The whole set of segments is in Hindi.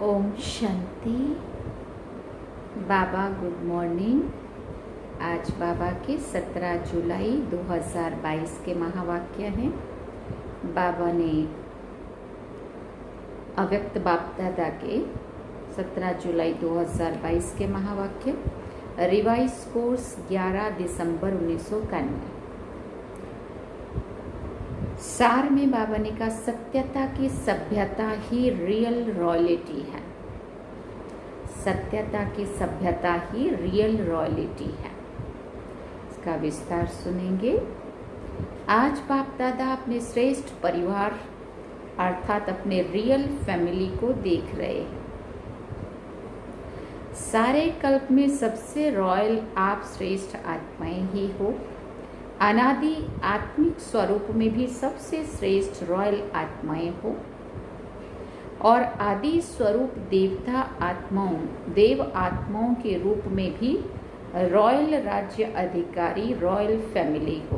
ओम शांति। बाबा गुड मॉर्निंग। आज बाबा के 17 जुलाई 2022 के महावाक्य हैं। बाबा ने अव्यक्त बाप दादा के 17 जुलाई 2022 के महावाक्य, रिवाइज कोर्स 11 दिसंबर 1991। सार में बाबा ने कहा, सत्यता की सभ्यता ही रियल रॉयल्टी है। सत्यता की सभ्यता ही रियल रॉयल्टी है। इसका विस्तार सुनेंगे। आज बाप दादा अपने श्रेष्ठ परिवार अर्थात अपने रियल फैमिली को देख रहे हैं। सारे कल्प में सबसे रॉयल आप श्रेष्ठ आत्माएं ही हो। अनादि आत्मिक स्वरूप में भी सबसे श्रेष्ठ रॉयल आत्माएं हो और आदि स्वरूप देव आत्माओं के रूप में भी रॉयल राज्य अधिकारी रॉयल फैमिली हो।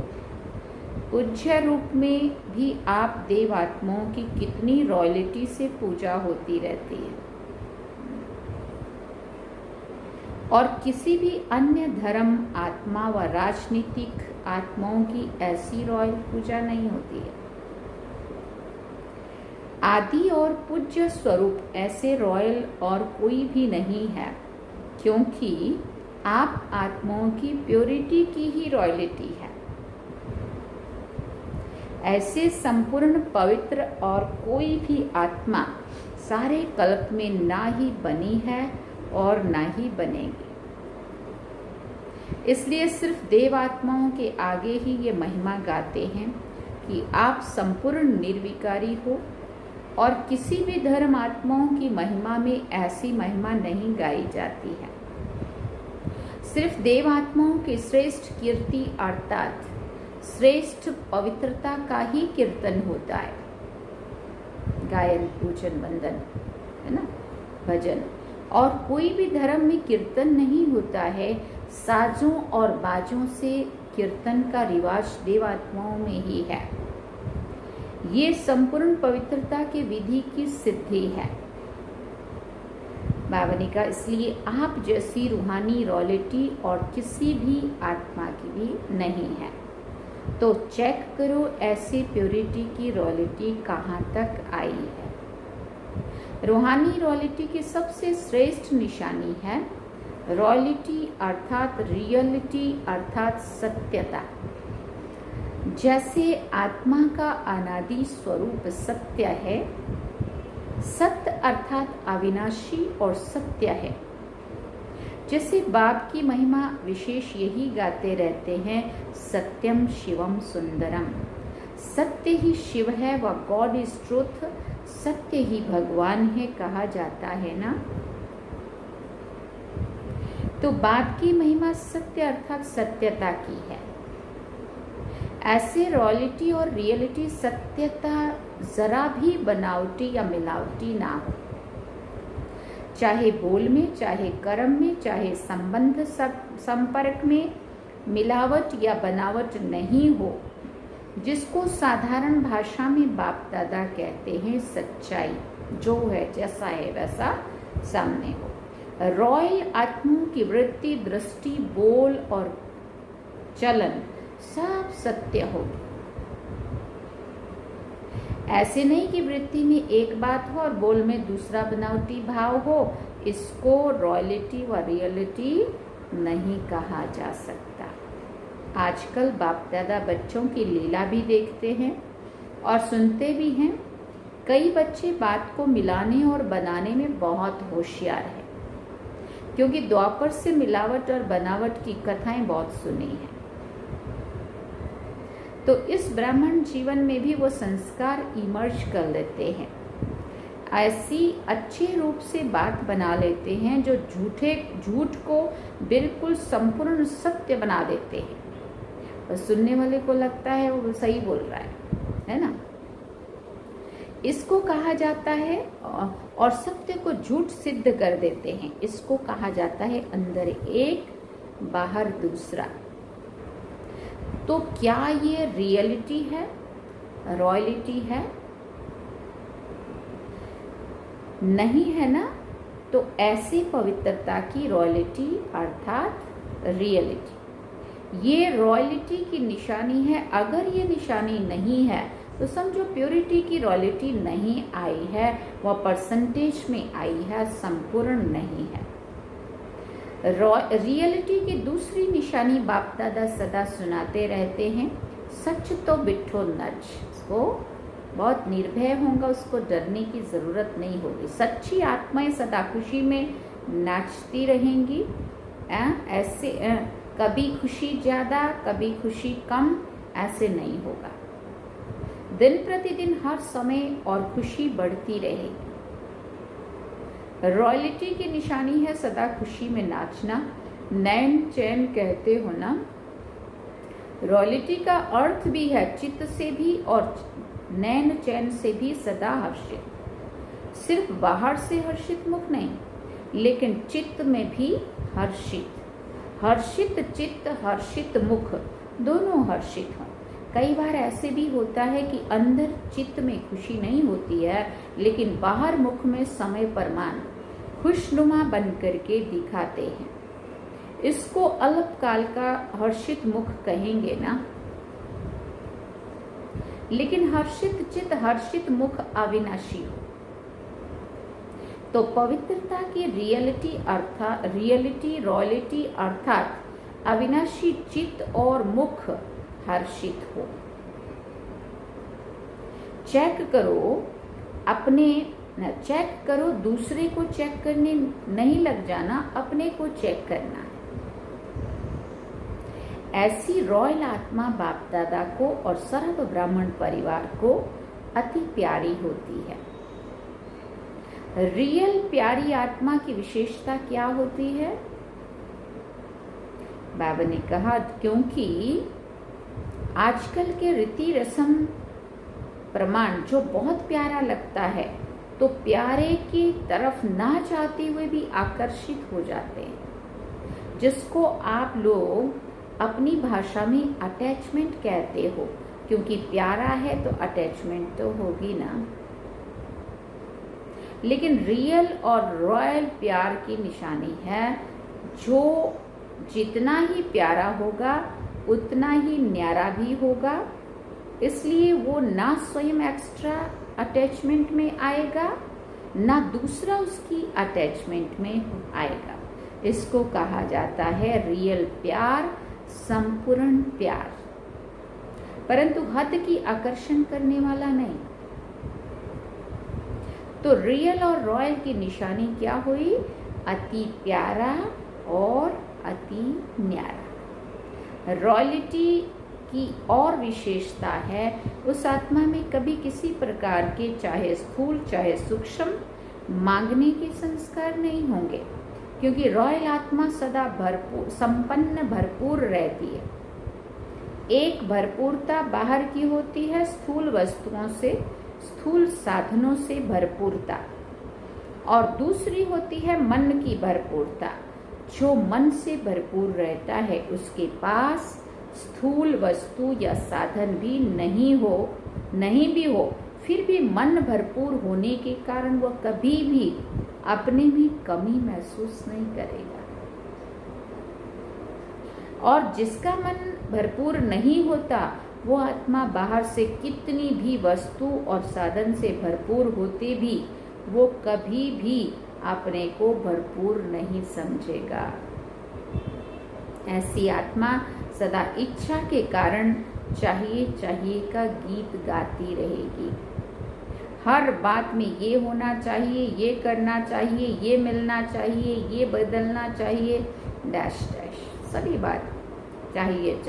पूज्य रूप में भी आप देव आत्माओं की कितनी रॉयल्टी से पूजा होती रहती है और किसी भी अन्य धर्म आत्मा व राजनीतिक आत्माओं की ऐसी रॉयल पूजा नहीं होती है। आदि और पूज्य स्वरूप ऐसे रॉयल और कोई भी नहीं है, क्योंकि आप आत्माओं की प्योरिटी की ही रॉयल्टी है। ऐसे संपूर्ण पवित्र और कोई भी आत्मा सारे कल्प में ना ही बनी है और ना ही बनेगी। इसलिए सिर्फ देव आत्माओं के आगे ही ये महिमा गाते हैं कि आप संपूर्ण निर्विकारी हो और किसी भी धर्म आत्माओं की महिमा में ऐसी महिमा नहीं गाई जाती है। सिर्फ देव आत्माओं की श्रेष्ठ कीर्ति अर्थात श्रेष्ठ पवित्रता का ही कीर्तन होता है। गायन, पूजन, वंदन, है ना, भजन। और कोई भी धर्म में कीर्तन नहीं होता है। साजों और बाजों से कीर्तन का रिवाज देवात्माओं में ही है। ये संपूर्ण पवित्रता के विधि की सिद्धि है। बाबा ने कहा, इसलिए आप जैसी रूहानी रॉयल्टी और किसी भी आत्मा की भी नहीं है। तो चेक करो ऐसी प्योरिटी की रॉयल्टी कहाँ तक आई है। रूहानी रॉयल्टी की सबसे श्रेष्ठ निशानी है रॉयल्टी अर्थात रियलिटी अर्थात सत्यता। जैसे आत्मा का अनादि स्वरूप सत्य है, सत्य अर्थात अविनाशी और सत्य है। जैसे बाप की महिमा विशेष यही गाते रहते हैं, सत्यम शिवम सुंदरम। सत्य ही शिव है व गॉड इज ट्रूथ। सत्य ही भगवान है कहा जाता है ना। तो बाप की महिमा सत्य अर्थात सत्यता की है। ऐसे रॉयल्टी और रियलिटी सत्यता जरा भी बनावटी या मिलावटी ना हो। चाहे बोल में, चाहे कर्म में, चाहे संबंध संपर्क में मिलावट या बनावट नहीं हो, जिसको साधारण भाषा में बाप दादा कहते हैं सच्चाई। जो है जैसा है वैसा सामने हो। रॉयल आत्माओं की वृत्ति, दृष्टि, बोल और चलन सब सत्य हो। ऐसे नहीं कि वृत्ति में एक बात हो और बोल में दूसरा बनावटी भाव हो। इसको रॉयल्टी व रियलिटी नहीं कहा जा सकता। आजकल बाप दादा बच्चों की लीला भी देखते हैं और सुनते भी हैं। कई बच्चे बात को मिलाने और बनाने में बहुत होशियार हैं, क्योंकि द्वापर से मिलावट और बनावट की कथाएं बहुत सुनी हैं। तो इस ब्राह्मण जीवन में भी वो संस्कार इमर्ज कर लेते हैं। ऐसी अच्छे रूप से बात बना लेते हैं जो झूठ को बिल्कुल संपूर्ण सत्य बना देते हैं। और सुनने वाले को लगता है वो सही बोल रहा है ना। इसको कहा जाता है और सत्य को झूठ सिद्ध कर देते हैं। इसको कहा जाता है अंदर एक बाहर दूसरा। तो क्या ये रियलिटी है, रॉयल्टी है? नहीं है ना, तो ऐसी पवित्रता की रॉयल्टी अर्थात रियलिटी, ये रॉयल्टी की निशानी है। अगर ये निशानी नहीं है तो समझो प्योरिटी की रॉयल्टी नहीं आई है, वह परसेंटेज में आई है, संपूर्ण नहीं है। रियलिटी की दूसरी निशानी बाप दादा सदा सुनाते रहते हैं, सच तो बिठो नच, उसको बहुत निर्भय होगा, उसको डरने की जरूरत नहीं होगी। सच्ची आत्माएं सदा खुशी में नाचती रहेंगी। ऐसे कभी खुशी ज्यादा कभी खुशी कम ऐसे नहीं होगा। दिन प्रतिदिन हर समय और खुशी बढ़ती रहेगी। रॉयल्टी की निशानी है सदा खुशी में नाचना। नैन चैन कहते हो ना, रॉयल्टी का अर्थ भी है चित्त से भी और नैन चैन से भी सदा हर्षित। सिर्फ बाहर से हर्षित मुख नहीं, लेकिन चित्त में भी हर्षित। हर्षित चित्त हर्षित मुख दोनों हर्षित हों। कई बार ऐसे भी होता है कि अंदर चित्त में खुशी नहीं होती है, लेकिन बाहर मुख में समय परमान खुशनुमा बन करके दिखाते हैं। इसको अल्पकाल का हर्षित मुख कहेंगे ना। लेकिन हर्षित चित्त हर्षित मुख अविनाशी हो। तो पवित्रता की रियलिटी रॉयल्टी अर्थात अविनाशी चित्त और मुख हर्षित हो। चेक करो, दूसरे को चेक करने नहीं लग जाना, अपने को चेक करना है। ऐसी रॉयल आत्मा बाप दादा को और सर्व ब्राह्मण परिवार को अति प्यारी होती है। रियल प्यारी आत्मा की विशेषता क्या होती है? बाबा ने कहा क्योंकि आजकल के रीति रस्म प्रमाण जो बहुत प्यारा लगता है, तो प्यारे की तरफ ना चाहते हुए भी आकर्षित हो जाते हैं, जिसको आप लोग अपनी भाषा में अटैचमेंट कहते हो। क्योंकि प्यारा है तो अटैचमेंट तो होगी ना। लेकिन रियल और रॉयल प्यार की निशानी है, जो जितना ही प्यारा होगा उतना ही न्यारा भी होगा। इसलिए वो ना स्वयं एक्स्ट्रा अटैचमेंट में आएगा, ना दूसरा उसकी अटैचमेंट में आएगा। इसको कहा जाता है रियल प्यार, संपूर्ण प्यार, परंतु हद की आकर्षण करने वाला नहीं। तो रियल और रॉयल की निशानी क्या हुई? अति प्यारा और अति न्यारा। रॉयल्टी की और विशेषता है, उस आत्मा में कभी किसी प्रकार के चाहे स्थूल चाहे सूक्ष्म मांगने के संस्कार नहीं होंगे, क्योंकि रॉयल आत्मा सदा भरपूर संपन्न भरपूर रहती है। एक भरपूरता बाहर की होती है, स्थूल वस्तुओं से स्थूल साधनों से भरपूरता, और दूसरी होती है मन की भरपूरता। जो मन से भरपूर रहता है उसके पास स्थूल वस्तु या साधन भी नहीं भी हो, फिर भी मन भरपूर होने के कारण वह कभी भी अपने में कमी महसूस नहीं करेगा। और जिसका मन भरपूर नहीं होता, वो आत्मा बाहर से कितनी भी वस्तु और साधन से भरपूर होते भी वो कभी भी अपने को भरपूर नहीं समझेगा। ऐसी आत्मा सदा इच्छा के कारण चाहिए का गीत गाती रहेगी। हर बात में ये होना चाहिए, ये करना चाहिए, ये मिलना चाहिए, ये बदलना चाहिए, डैश डैश, सभी बात चाहिए।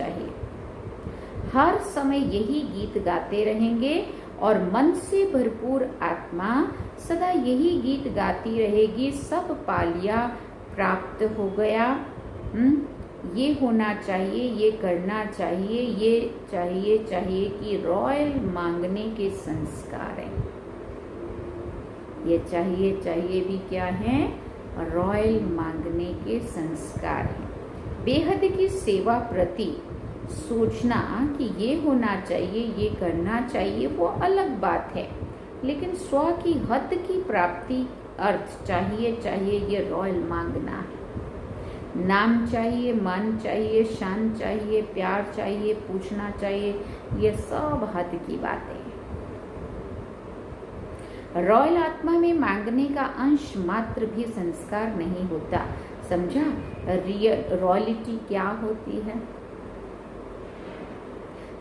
हर समय यही गीत गाते रहेंगे और मन से भरपूर आत्मा सदा यही गीत गाती रहेगी। सब पा लिया, प्राप्त हो गया, ये होना चाहिए, ये करना चाहिए, ये चाहिए कि रॉयल मांगने के संस्कार हैं। ये चाहिए भी क्या है? रॉयल मांगने के संस्कार हैं। बेहद की सेवा प्रति सोचना कि ये होना चाहिए, ये करना चाहिए, वो अलग बात है। लेकिन स्व की हद की प्राप्ति अर्थ चाहिए ये रॉयल मांगना है। नाम चाहिए, मान चाहिए, शान चाहिए, प्यार चाहिए, पूछना चाहिए, ये सब हद की बातें हैं। रॉयल आत्मा में मांगने का अंश मात्र भी संस्कार नहीं होता। समझा रॉयलिटी क्या होती है?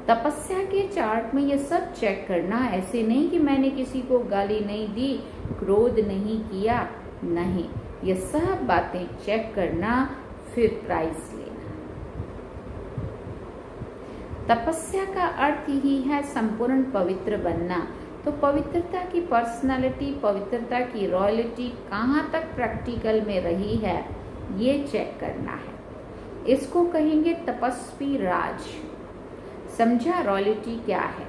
तपस्या के चार्ट में ये सब चेक करना, ऐसे नहीं कि मैंने किसी को गाली नहीं दी, क्रोध नहीं किया, नहीं, ये सब बातें चेक करना, फिर प्राइज लेना। तपस्या का अर्थ ही है संपूर्ण पवित्र बनना। तो पवित्रता की पर्सनालिटी, पवित्रता की रॉयलिटी कहाँ तक प्रैक्टिकल में रही है, ये चेक करना है। इसको कहेंगे तपस्वी राज। समझा रॉयलिटी क्या है?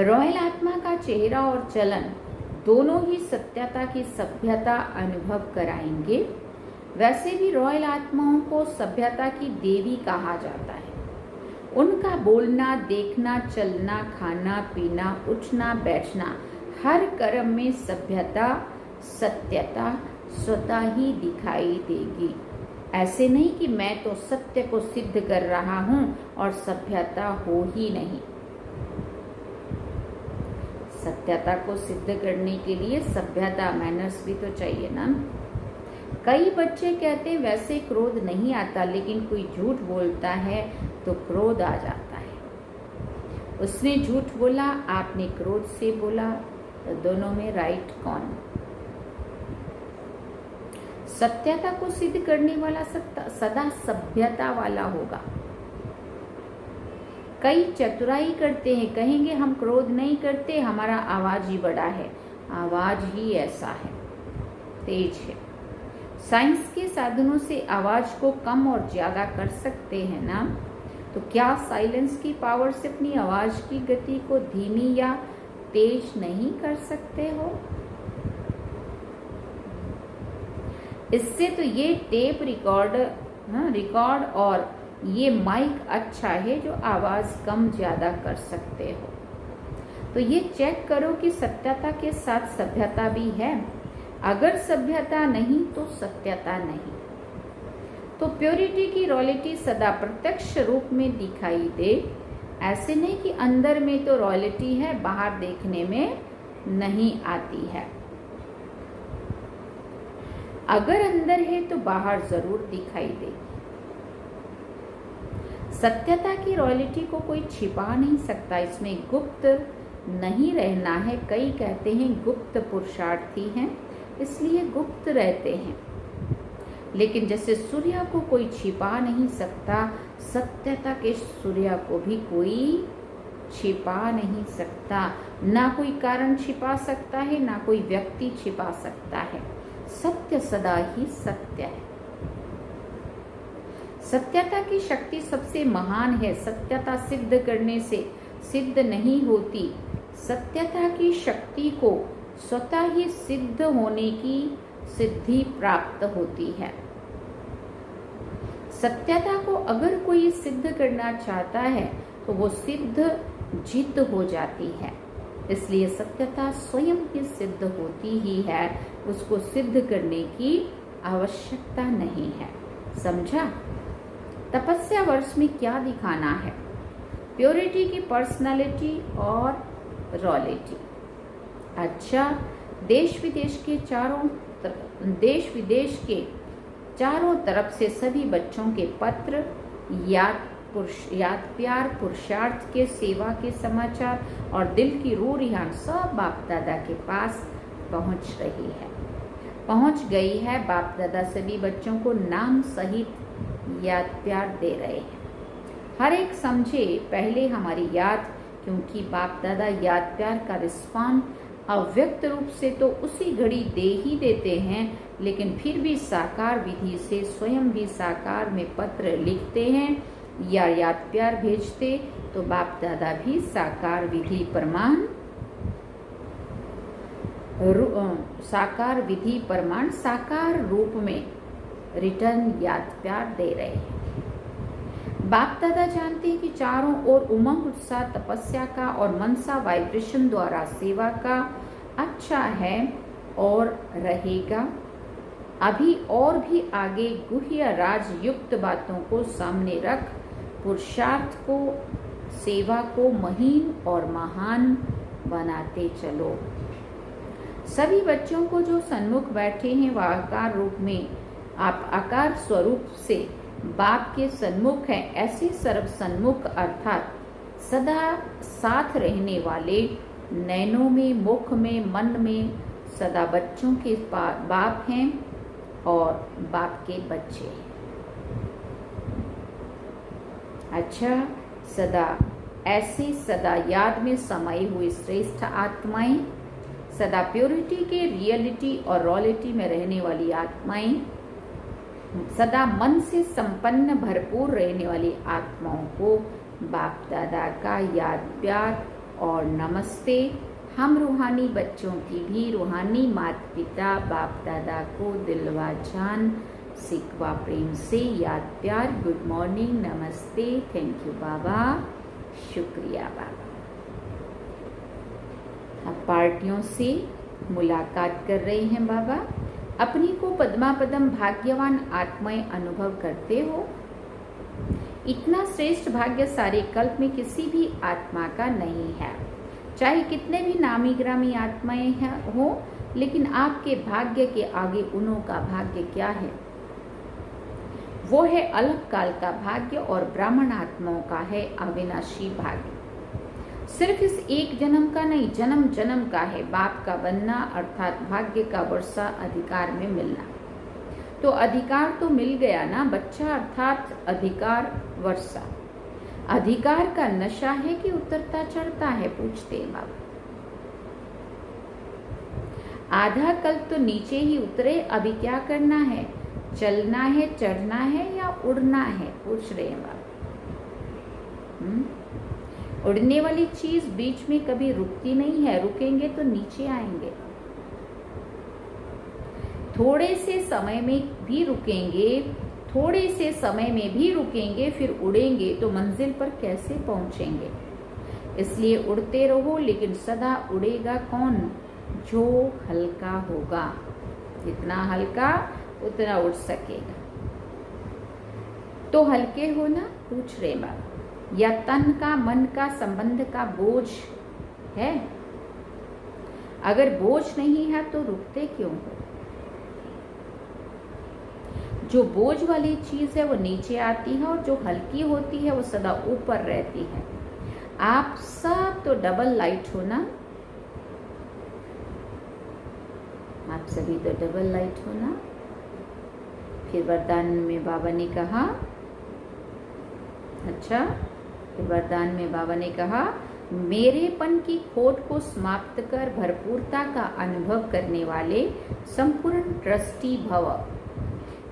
रॉयल आत्मा का चेहरा और चलन दोनों ही सत्यता की सभ्यता अनुभव कराएंगे। वैसे भी रॉयल आत्माओं को सभ्यता की देवी कहा जाता है। उनका बोलना, देखना, चलना, खाना, पीना, उठना, बैठना, हर कर्म में सभ्यता, सत्यता स्वतः ही दिखाई देगी। ऐसे नहीं कि मैं तो सत्य को सिद्ध कर रहा हूं और सभ्यता हो ही नहीं। सत्यता को सिद्ध करने के लिए सभ्यता, मैनर्स भी तो चाहिए ना। कई बच्चे कहते हैं वैसे क्रोध नहीं आता, लेकिन कोई झूठ बोलता है तो क्रोध आ जाता है। उसने झूठ बोला, आपने क्रोध से बोला, तो दोनों में राइट कौन? सत्यता को सिद्ध करने वाला सदा सभ्यता वाला होगा। कई चतुराई करते हैं, कहेंगे हम क्रोध नहीं करते, हमारा आवाज ही बड़ा है। आवाज ही ऐसा है, तेज है। साइंस के साधनों से आवाज को कम और ज्यादा कर सकते हैं ना, तो क्या साइलेंस की पावर से अपनी आवाज की गति को धीमी या तेज नहीं कर सकते हो? इससे तो ये टेप रिकॉर्ड और ये माइक अच्छा है जो आवाज कम ज्यादा कर सकते हो। तो ये चेक करो कि सत्यता के साथ सभ्यता भी है। अगर सभ्यता नहीं तो सत्यता नहीं। तो प्योरिटी की रॉयलिटी सदा प्रत्यक्ष रूप में दिखाई दे। ऐसे नहीं कि अंदर में तो रॉयलिटी है, बाहर देखने में नहीं आती है। अगर अंदर है तो बाहर जरूर दिखाई दे। सत्यता की रॉयलिटी को कोई छिपा नहीं सकता, इसमें गुप्त नहीं रहना है। कई कहते हैं गुप्त पुरुषार्थी हैं, इसलिए गुप्त रहते हैं। लेकिन जैसे सूर्य को कोई छिपा नहीं सकता, सत्यता के सूर्य को भी कोई छिपा नहीं सकता। ना कोई कारण छिपा सकता है, ना कोई व्यक्ति छिपा सकता है। सत्य सदा ही सत्य है। सत्यता की शक्ति सबसे महान है। सत्यता सिद्ध करने से सिद्ध नहीं होती। सत्यता की शक्ति को स्वतः ही सिद्ध होने की सिद्धि प्राप्त होती है। सत्यता को अगर कोई सिद्ध करना चाहता है तो वो सिद्ध जिद्द हो जाती है। इसलिए सत्यता स्वयं ही सिद्ध होती ही है, उसको सिद्ध करने की आवश्यकता नहीं है। समझा? तपस्या वर्ष में क्या दिखाना है? प्योरिटी की पर्सनालिटी और रॉयलिटी। अच्छा, देश विदेश के चारों तरफ से सभी बच्चों के पत्र, याद प्यार, पुरुषार्थ के सेवा के समाचार और दिल की रू रिहान सब बाप दादा के पास पहुंच गई है। बाप दादा सभी बच्चों को नाम सहित याद प्यार दे रहे हैं। हर एक समझे पहले हमारी याद, क्योंकि बाप दादा याद प्यार का रिस्पॉन्स अव्यक्त रूप से तो उसी घड़ी दे ही देते हैं, लेकिन फिर भी साकार विधि से स्वयं भी साकार में पत्र लिखते हैं या याद प्यार भेजते, तो बाप दादा भी साकार विधि प्रमाण साकार रूप में रिटर्न याद प्यार दे रहे हैं। बाप दादा जानते हैं कि चारों ओर उमंग उत्साह तपस्या का और मनसा वाइब्रेशन द्वारा सेवा का अच्छा है और रहेगा। अभी और भी आगे गुह्य राजयुक्त बातों को सामने रख पुरुषार्थ को, सेवा को महीन और महान बनाते चलो। सभी बच्चों को जो सन्मुख बैठे हैं वह आकार रूप में, आप आकार स्वरूप से बाप के सन्मुख हैं। ऐसे सर्व सन्मुख अर्थात सदा साथ रहने वाले, नैनों में, मुख में, मन में सदा बच्चों के बाप हैं और बाप के बच्चे हैं। अच्छा, सदा ऐसे सदा याद में समाई हुई श्रेष्ठ आत्माएं, सदा प्योरिटी के रियलिटी और रॉयलिटी में रहने वाली आत्माएं, सदा मन से संपन्न भरपूर रहने वाली आत्माओं को बाप दादा का याद, प्यार और नमस्ते। हम रूहानी बच्चों की भी रूहानी माता पिता बाप दादा को दिलवा जान सिकवा प्रेम से याद, प्यार, गुड मॉर्निंग, नमस्ते, थैंक यू बाबा, शुक्रिया बाबा। अब पार्टियों से मुलाकात कर रहे हैं बाबा। अपनी को पद्मा पदम भाग्यवान आत्माएं अनुभव करते हो। इतना श्रेष्ठ भाग्य सारे कल्प में किसी भी आत्मा का नहीं है, चाहे कितने भी नामी ग्रामी आत्माएं हो, लेकिन आपके भाग्य के आगे उन्हों का भाग्य क्या है? वो है अलग काल का भाग्य और ब्राह्मण आत्माओं का है अविनाशी भाग्य। सिर्फ इस एक जन्म का नहीं, जन्म जन्म का है बाप का बनना, अर्थात भाग्य का वर्षा अधिकार में मिलना। तो अधिकार तो मिल गया ना बच्चा, अर्थात अधिकार वर्षा। अधिकार का नशा है कि उतरता चढ़ता है, पूछते हैं बाबा। आधा कल्प तो नीचे ही उतरे, अभी क्या करना है? चलना है, चढ़ना है या उड़ना है, पूछ रहे हैं बाबा। उड़ने वाली चीज बीच में कभी रुकती नहीं है, रुकेंगे तो नीचे आएंगे। थोड़े से समय में भी रुकेंगे, थोड़े से समय में भी रुकेंगे, फिर उड़ेंगे तो मंजिल पर कैसे पहुंचेंगे? इसलिए उड़ते रहो, लेकिन सदा उड़ेगा कौन? जो हल्का होगा। जितना हल्का उतना उड़ सकेगा। तो हल्के हो ना, पूछ रहे बाबा। या तन का, मन का, संबंध का बोझ है? अगर बोझ नहीं है तो रुकते क्यों हो? जो बोझ वाली चीज है वो नीचे आती है और जो हल्की होती है वो सदा ऊपर रहती है। आप सब तो डबल लाइट हो ना, आप सभी तो डबल लाइट हो ना। फिर वरदान में बाबा ने कहा, अच्छा, फिर वरदान में बाबा ने कहा, मेरेपन की खोट को समाप्त कर भरपूरता का अनुभव करने वाले संपूर्ण ट्रस्टी भव।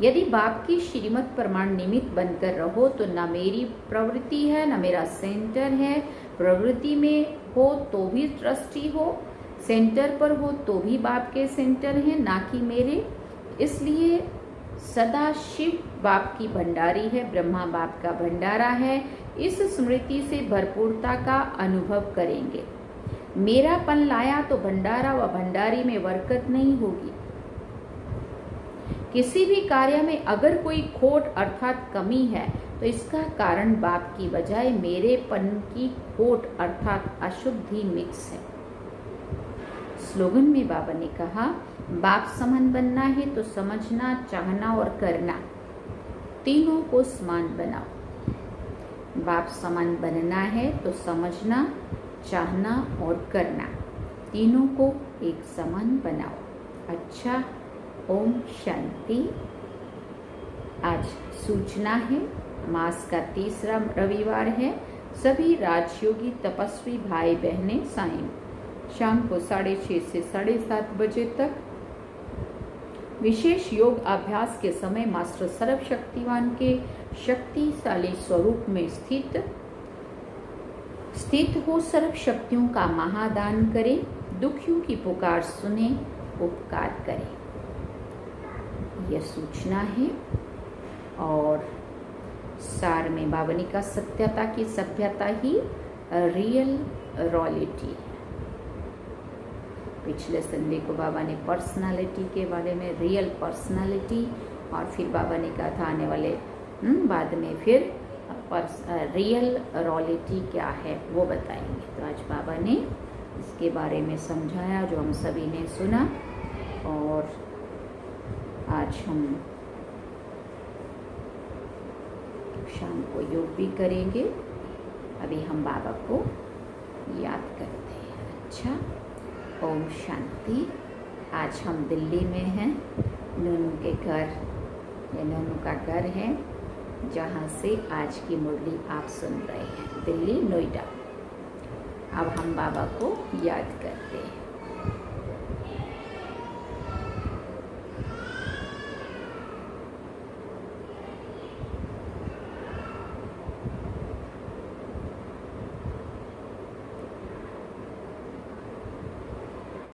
यदि बाप की श्रीमत प्रमाण निमित्त बनकर रहो तो न मेरी प्रवृत्ति है, न मेरा सेंटर है। प्रवृत्ति में हो तो भी ट्रस्टी हो, सेंटर पर हो तो भी बाप के सेंटर हैं, ना कि मेरे। इसलिए सदा शिव बाप की भंडारी है, ब्रह्मा बाप का भंडारा है। इस स्मृति से भरपूरता का अनुभव करेंगे। मेरापन लाया तो भंडारा व भंडारी में बरकत नहीं होगी। किसी भी कार्य में अगर कोई खोट अर्थात कमी है तो इसका कारण बाप की बजाय मेरेपन की खोट अर्थात अशुद्धि मिक्स है। स्लोगन में बाबा ने कहा, बाप समान बनना है तो समझना, चाहना और करना तीनों को समान बनाओ। बाप समान बनना है तो समझना, चाहना और करना तीनों को एक समान बनाओ। अच्छा, ओम शांति। आज सूचना है, मास का तीसरा रविवार है। सभी राजयोगी तपस्वी भाई बहनें शाम को 6:30 से 7:30 बजे तक विशेष योग अभ्यास के समय मास्टर सर्वशक्तिवान के शक्तिशाली स्वरूप में स्थित हो सर्व शक्तियों का महादान करें, दुखियों की पुकार सुने, उपकार करें। यह सूचना है। और सार में बावनी का सत्यता की सभ्यता ही रियल रॉयलिटी है। पिछले संडे को बाबा ने पर्सनालिटी के बारे में, रियल पर्सनालिटी, और फिर बाबा ने कहा था आने वाले बाद में फिर रियल रॉलिटी क्या है वो बताएंगे। तो आज बाबा ने इसके बारे में समझाया जो हम सभी ने सुना, और आज हम शाम को योग भी करेंगे। अभी हम बाबा को याद करते हैं। अच्छा, ओम शांति। आज हम दिल्ली में हैं, नूनू के घर, ये नूनू का घर है जहाँ से आज की मुरली आप सुन रहे हैं, दिल्ली नोएडा। अब हम बाबा को याद करते हैं।